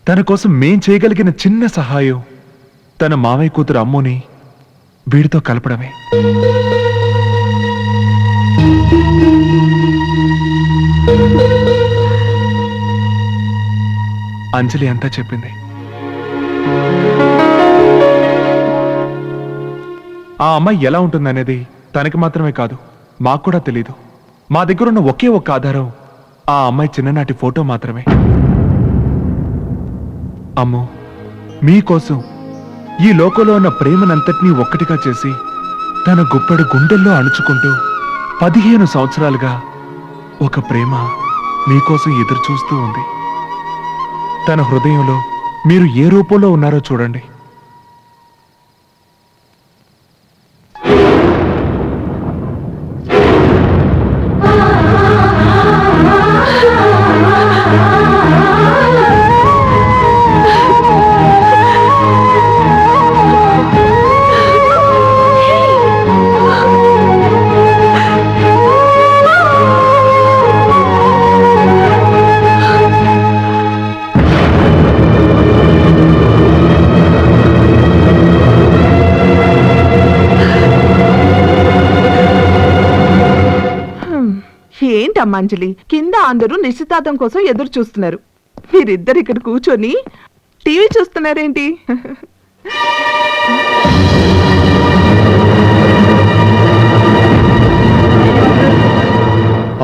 తన కోసం మేం చేయగలిగిన చిన్న సహాయం తన మావయ్య కూతురు అమ్ముని వీడితో కలపడమే. అంజలి అంతా చెప్పింది. ఆ అమ్మాయి ఎలా ఉంటుందనేది తనకి మాత్రమే కాదు, మాకు కూడా తెలీదు. మా దగ్గరున్న ఒకే ఒక్క ఆధారం ఆ అమ్మాయి చిన్ననాటి ఫోటో మాత్రమే. అమ్మో, మీకోసం ఈ లోకంలో ఉన్న ప్రేమనంతటినీ ఒక్కటిగా చేసి తన గుప్పెడు గుండెల్లో అణుచుకుంటూ 15 సంవత్సరాలుగా ఒక ప్రేమ మీకోసం ఎదురు చూస్తూ ఉంది. తన హృదయంలో మీరు ఏ రూపంలో ఉన్నారో చూడండి. ఏంటమ్మా అంజలి, కింద అందరూ నిశ్చితార్థం కోసం ఎదురు చూస్తున్నారు. మీరిద్దరు ఇక్కడ కూర్చొని టీవీ చూస్తున్నారేంటి?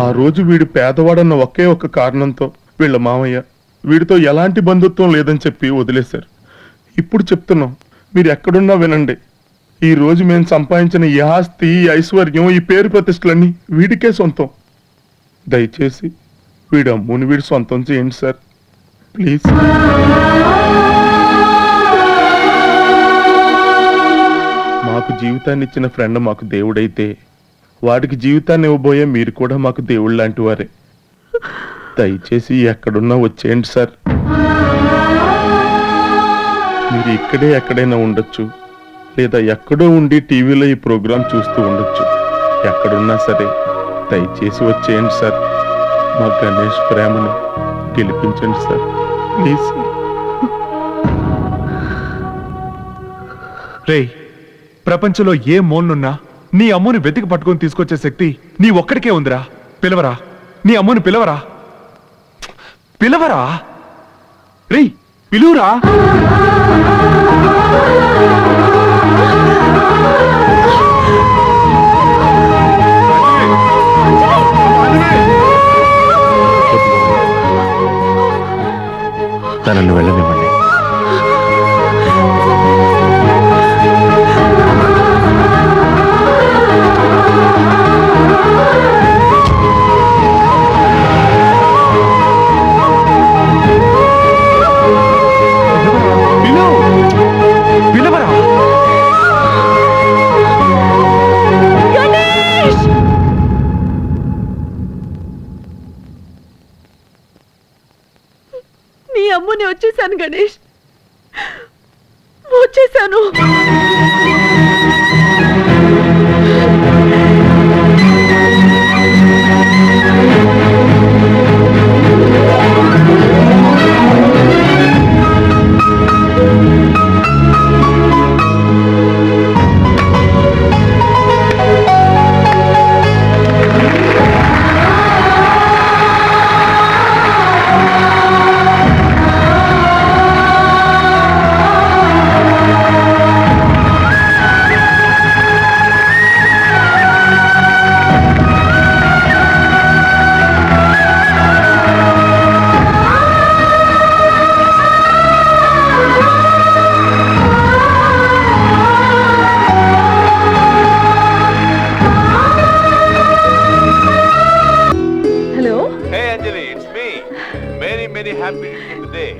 ఆ రోజు వీడు పేదవాడన్న ఒకే ఒక్క కారణంతో వీళ్ళ మామయ్య వీడితో ఎలాంటి బంధుత్వం లేదని చెప్పి వదిలేశారు. ఇప్పుడు చెప్తున్నాం, మీరు ఎక్కడున్నా వినండి. ఈ రోజు మేము సంపాదించిన ఈ ఆస్తి, ఈ ఐశ్వర్యం, ఈ పేరు ప్రతిష్టలన్నీ వీడికే సొంతం. దయచేసి వీడు అమ్ముని వీడు సొంతం చేయండి సార్, ప్లీజ్. మాకు జీవితాన్ని ఇచ్చిన ఫ్రెండ్ మాకు దేవుడైతే వాడికి జీవితాన్ని ఇవ్వబోయే మీరు కూడా మాకు దేవుడు లాంటి వారే. దయచేసి ఎక్కడున్నా వచ్చేయండి సార్. మీరు ఇక్కడే ఎక్కడైనా ఉండొచ్చు, లేదా ఎక్కడో ఉండి టీవీలో ఈ ప్రోగ్రాం చూస్తూ ఉండొచ్చు. ఎక్కడున్నా సరే దయచేసి వచ్చేయండి సార్. మా గణేష్ ప్రేమని గెలిపించండి సార్, ప్లీజ్. రేయ్, ప్రపంచంలో ఏ మూలనున్నా నీ అమ్ముని వెతికి పట్టుకొని తీసుకొచ్చే శక్తి నీ ఒక్కడికే ఉందిరా. పిలవరా, నీ అమ్ముని పిలవరా, పిలవరా. రేయ్, పిలువురా. తనను వెళ్ళనివ్వండి. పిలవరా. నీ అమ్ముని వచ్చేసాను గణేష్, వచ్చేసాను.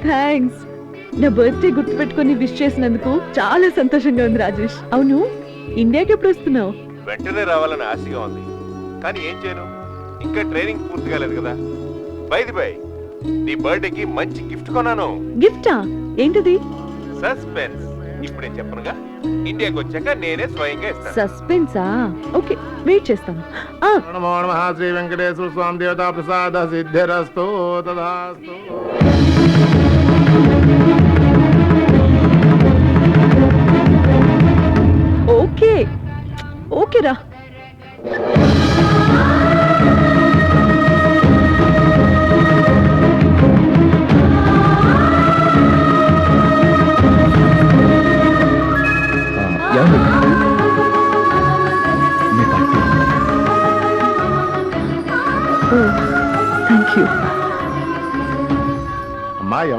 థ్యాంక్స్. నా బర్త్డే గుర్తుపెట్టుకుని విష్ చేసినందుకు చాలా సంతోషంగా ఉంది రాజేష్. అవును, ఇండియాకి ఎప్పుడు వస్తున్నావు? వెంటనే రావాలని ఆశగా ఉంది, కానీ ఏం చేయను, ఇంకా ట్రైనింగ్ పూర్తి కాలేదు కదా. బై నీ బర్త్డేకి మంచి గిఫ్ట్ కొన్నాను. గిఫ్టా? ఏంటది? సస్పెన్స్. ఇప్పుడే చెప్పనుగా, ఇండియాకి వచ్చాక నేనే స్వయంగా ఇస్తాను. సస్పెన్సా? ఓకే, వెయిట్ చేస్తాను. నమో నమః శ్రీ వెంకటేశ్వర స్వామి దేవతా ప్రసాద సిద్ధిరస్తు తదాస్తు.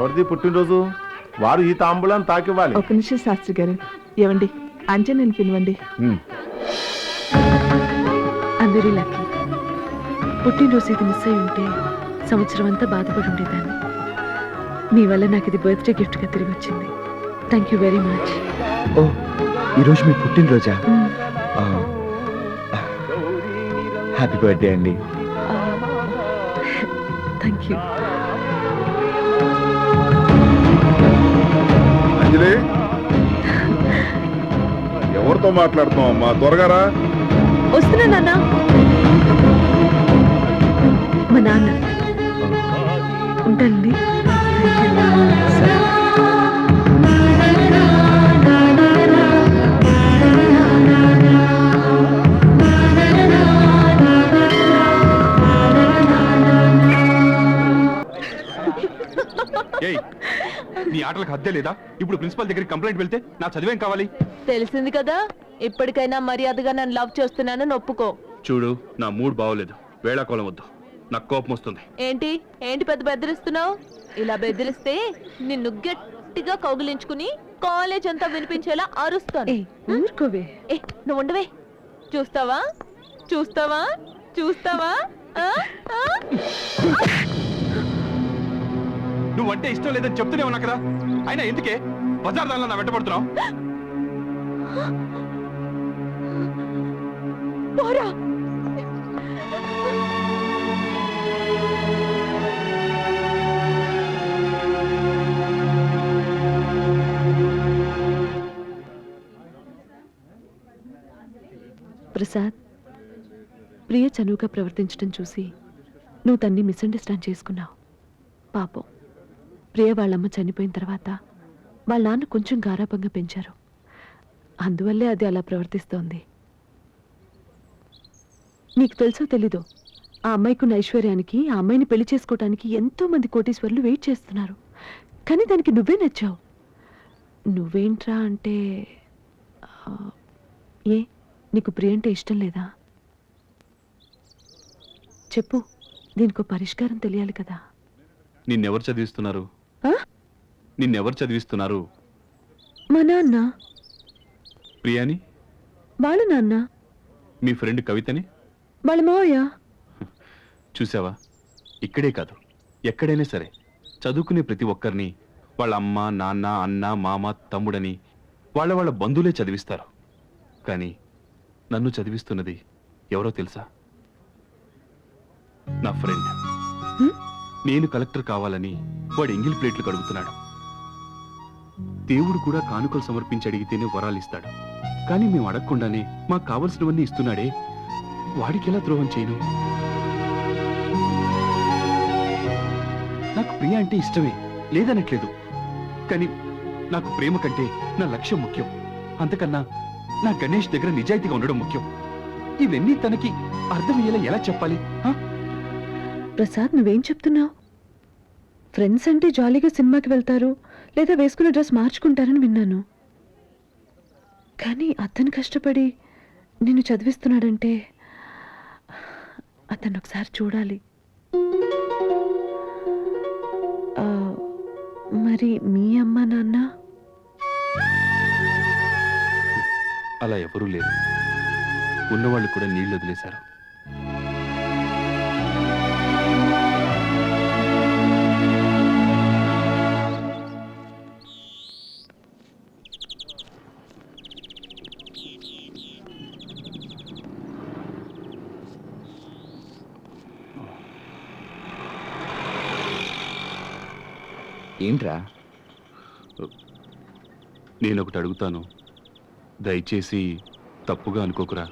ఎవరిది పుట్టినరోజు? వారు ఈ తాంబూలం తాకివ్వాలి. ఒక నిమిషం శాస్త్రి గారు. ఏమండి, అంజనని పిలవండి. అందరి లక్కీ. పుట్టినరోజు ఇది మిస్ అయి ఉంటే సంవత్సరం అంతా బాధపడి ఉండేదాన్ని. మీ వల్ల నాకు ఇది బర్త్డే గిఫ్ట్గా తిరిగి వచ్చింది. Thank you very much. ఓ, ఈరోజు మీ పుట్టినరోజా? హ్యాపీ బర్త్డే అండి. Thank you. అంజలి, ఎవరితో మాట్లాడుతున్నావు అమ్మా? త్వరగా రా. వస్తున్నా నాన్న. మా నాన్న. ఉంటానండి. ఏయ్, నీ ఆటలకు హద్దే లేదా? ఇప్పుడు ప్రిన్సిపల్ దగ్గరికి కంప్లైంట్ వెళ్తే నా చదివేం కావాలి? తెలిసింది కదా, ఇప్పటికైనా మర్యాదగా నన్ను లవ్ చేస్తున్నానని ఒప్పుకో. చూడు, నా మూడ్ బాగోలేదు. వేళాకోళం వద్దు, నాకు కోపం వస్తుంది. ఏంటి ఏంటి పెద్ద బెదిరిస్తున్నావు? ఇలా బెదిరిస్తే నిన్ను గట్టిగా కౌగిలించుకుని కాలేజ్ అంతా వినిపించేలా అరుస్తాను. ఏయ్, ఊరుకోవే. ఏ, నువ్వు ఉండవే. చూస్తావా చూస్తావా చూస్తావా? ఆ? ఆ? నువ్వంటే ఇష్టం లేదని చెప్తూనే ఉన్నా కదా, అయినా ఎందుకే బజార్ దానిలో నా వెంటబడుతున్నావు? పోరా. ప్రసాద్, ప్రియ చనువుగా ప్రవర్తించడం చూసి నువ్వు తన్ని మిస్అండర్స్టాండ్ చేసుకున్నావు. పాపం, ప్రియ వాళ్ళమ్మ చనిపోయిన తర్వాత వాళ్ళ నాన్న కొంచెం గారాబంగా పెంచారు. అందువల్లే అది అలా ప్రవర్తిస్తోంది. నీకు తెలుసో తెలీదో, ఆ అమ్మాయికున్న ఐశ్వర్యానికి ఆ అమ్మాయిని పెళ్లి చేసుకోవటానికి ఎంతో మంది కోటీశ్వర్లు వెయిట్ చేస్తున్నారు. కానీ దానికి నువ్వే నచ్చావు. నువ్వేంట్రా అంటే ఏ నీకు ప్రియ అంటే ఇష్టం లేదా? చెప్పు, దీనికో పరిష్కారం తెలియాలి కదా. నిన్నెవరు చదివిస్తున్నారు? ఆ? నిన్నెవరు చదివిస్తున్నారు? మా నాన్న. ప్రియాని? వాళ్ళ నాన్న. మీ ఫ్రెండ్ కవితని? వాళ్ళ మావయ్య. చూసావా, ఇక్కడే కాదు ఎక్కడైనా సరే చదువుకునే ప్రతి ఒక్కరిని వాళ్ళ అమ్మ, నాన్న, అన్న, మామ, తమ్ముడని వాళ్ళ వాళ్ళ బంధువులే చదివిస్తారు. కానీ నన్ను చదివిస్తున్నది ఎవరో తెలుసా? నా ఫ్రెండ్. నేను కలెక్టర్ కావాలని వాడు ఎంగిల్ ప్లేట్లు కడుగుతున్నాడు. దేవుడు కూడా కానుకలు సమర్పించి అడిగితేనే వరాలు ఇస్తాడు. కానీ మేము అడగకుండానే మాకు కావలసినవన్నీ ఇస్తున్నాడే, వాడికి ఎలా ద్రోహం చేయను? నాకు ప్రియ అంటే ఇష్టమే, లేదనట్లేదు. కానీ నాకు ప్రేమ కంటే నా లక్ష్యం ముఖ్యం. అంతకన్నా నా గణేష్ దగ్గర నిజాయితీగా ఉండడం ముఖ్యం. ఇవన్నీ తనకి అర్థమయ్యేలా ఎలా చెప్పాలి? ప్రసాద్, నువ్వేం చెప్తున్నావు? ఫ్రెండ్స్ అంటే జాలీగా సినిమాకి వెళ్తారు, లేదా వేసుకున్న డ్రెస్ మార్చుకుంటారని విన్నాను. కానీ అతను కష్టపడి నిన్ను చదివిస్తున్నాడంటే అతను ఒకసారి చూడాలి. మరి మీ అమ్మ నాన్న? అలా ఎవరూ లేరు. ఉన్నవాళ్ళు కూడా నీళ్లు వదిలేశారు. ఏంట్రా? నేనొకటి అడుగుతాను, దయచేసి తప్పుగా అనుకోకురా.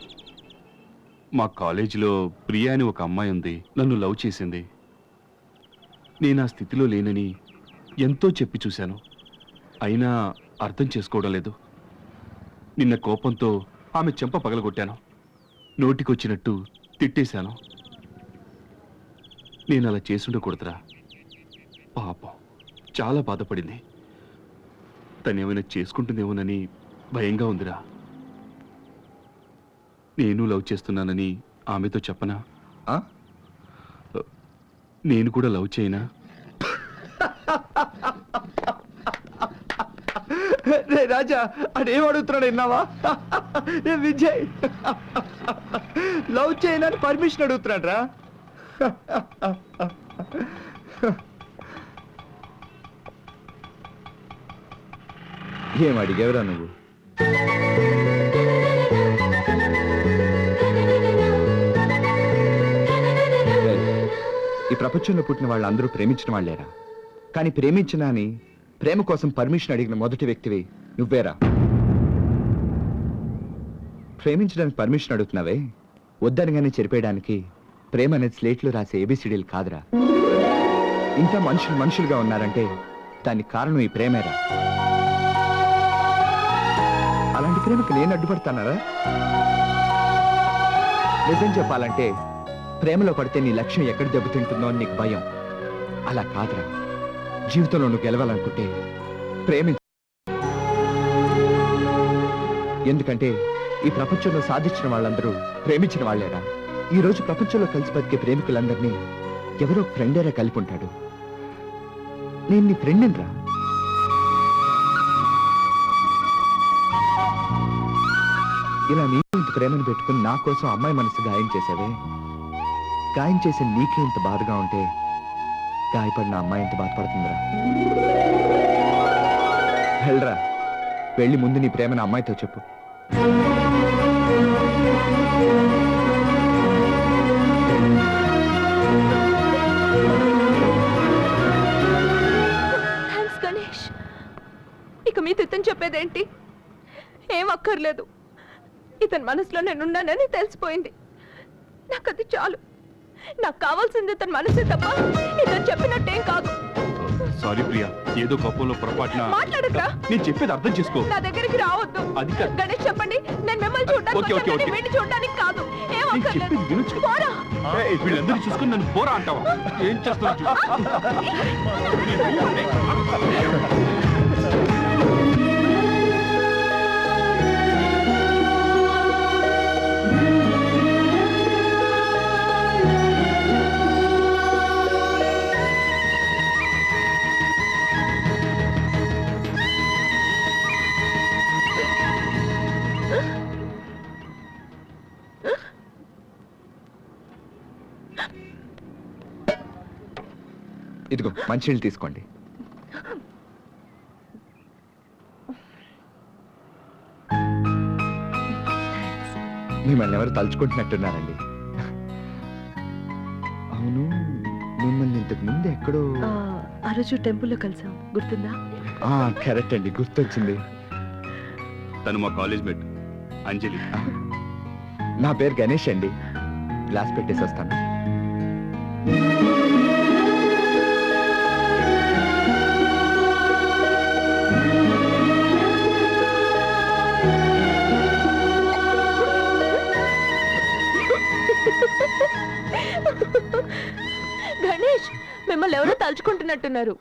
మా కాలేజీలో ప్రియా అని ఒక అమ్మాయి ఉంది. నన్ను లవ్ చేసింది. నేను ఆ స్థితిలో లేనని ఎంతో చెప్పి చూశాను, అయినా అర్థం చేసుకోవడం లేదు. నిన్న కోపంతో ఆమె చెంప పగలగొట్టాను, నోటికొచ్చినట్టు తిట్టేశాను. నేను అలా చేసుండకూడదురా. పాపం చాలా బాధపడింది. తనేమైనా చేసుకుంటుందేమోనని భయంగా ఉందిరా. నేను లవ్ చేస్తున్నానని ఆమెతో చెప్పనా? నేను కూడా లవ్ చేయనా? రాజా అడేం అడుగుతున్నాడు విన్నావా? ఏ విజయ్ లవ్ చేయనని పర్మిషన్ అడుగుతున్నాడు రా. ఏం అడిగేవరా నువ్వు? ఈ ప్రపంచంలో పుట్టిన వాళ్ళందరూ ప్రేమించిన వాళ్ళేరా. కానీ ప్రేమించిన అని ప్రేమ కోసం పర్మిషన్ అడిగిన మొదటి వ్యక్తివి నువ్వేరా. ప్రేమించడానికి పర్మిషన్ అడుగుతున్నావే, వద్దనగానే చెరిపేయడానికి ప్రేమ అనేది స్లేట్లో రాసే ఏబిసిడీలు కాదురా. ఇంకా మనుషులుగా ఉన్నారంటే దానికి కారణం ఈ ప్రేమేరా. అలాంటి ప్రేమకి నేను అడ్డుపడతానారా? నిజం చెప్పాలంటే ప్రేమలో పడితే నీ లక్ష్యం ఎక్కడ దెబ్బతింటుందో అని నీకు భయం. అలా కాదురా, జీవితంలో నువ్వు గెలవాలనుకుంటే ప్రేమించ. ఎందుకంటే ఈ ప్రపంచంలో సాధించిన వాళ్ళందరూ ప్రేమించిన వాళ్ళేరా. ఈ రోజు ప్రపంచంలో కలిసి బతికే ప్రేమికులందరినీ ఎవరో ఫ్రెండేరా కలిపి ఉంటాడు. నేను నీ ఫ్రెండ్ రా. ఇలా నీకు ఇంత ప్రేమను పెట్టుకుని నా కోసం అమ్మాయి మనసు గాయం చేసావే. గాయం చేసే నీకే ఇంత బాధగా ఉంటే గాయపడిన అమ్మాయి ఎంత బాధపడుతుందిరా. వెళ్ళరా, వెళ్ళి ముందు నీ ప్రేమను అమ్మాయితో చెప్పు. థ్యాంక్స్ గణేష్. ఇక మీ ఇతను చెప్పేదేంటి? ఏం అక్కర్లేదు. ఇతని మనసులో నేనున్నానని తెలిసిపోయింది. నాకు అది చాలు. నాకు కావాల్సింది ఇతని మనసే తప్ప ఇతను చెప్పినట్టేం కాదు. సారీ ప్రియా, ఏదో కోపంలో పొరపాటున మాట్లాడట్రా. నేను చెప్పేది అర్థం చేసుకో. నా దగ్గరికి రావద్దు. అది కాదు. గణేష్ చెప్పండి, నేను మిమ్మల్ని చూడడానికి ఓకే, ఓకే, వచ్చాను, ఓకే. వీడిని చూడడానికి కాదు. ఏం నేను అక్కర్లేదు. చెప్పేది వినొచ్చు. పోరా. వీళ్ళందరూ చూసుకుని నన్ను పోరా అంటావా? ఏం చేస్తావు చూడు. ఇదిగో మంచినీళ్ళు తీసుకోండి. మిమ్మల్ని ఎవరు తలుచుకుంటున్నట్టున్నారండి. అవును, మిమ్మల్ని ఇంతకు ముందు ఎక్కడో. ఆ రోజు టెంపుల్లో కలిసాం, గుర్తుందా? కరెక్ట్ అండి, గుర్తొచ్చింది. తను మా కాలేజ్ మేట్ అంజలి. నా పేరు గణేష్ అండి. గ్లాస్ పెట్టేసి వస్తాను. గణేష్, మిమ్మల్ని ఎవరో తలుచుకుంటున్నట్టున్నారు.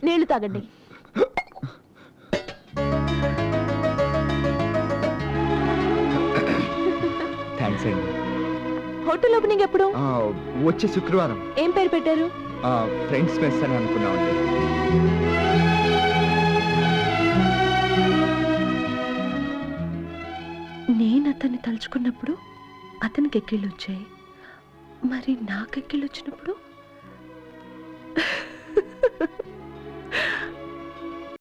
నీళ్లు తాగండి. థ్యాంక్స్ అండి. హోటల్ ఓపెనింగ్ ఎప్పుడు? వచ్చే శుక్రవారం. ఏం పేరు పెట్టారు? ఫ్రెండ్స్ మెస్ అని అనుకున్నామండి. నేను అతన్ని తలుచుకున్నప్పుడు అతనికి ఎక్కిళ్ళు వచ్చాయి, మరి నాకు ఎక్కిళ్ళు వచ్చినప్పుడు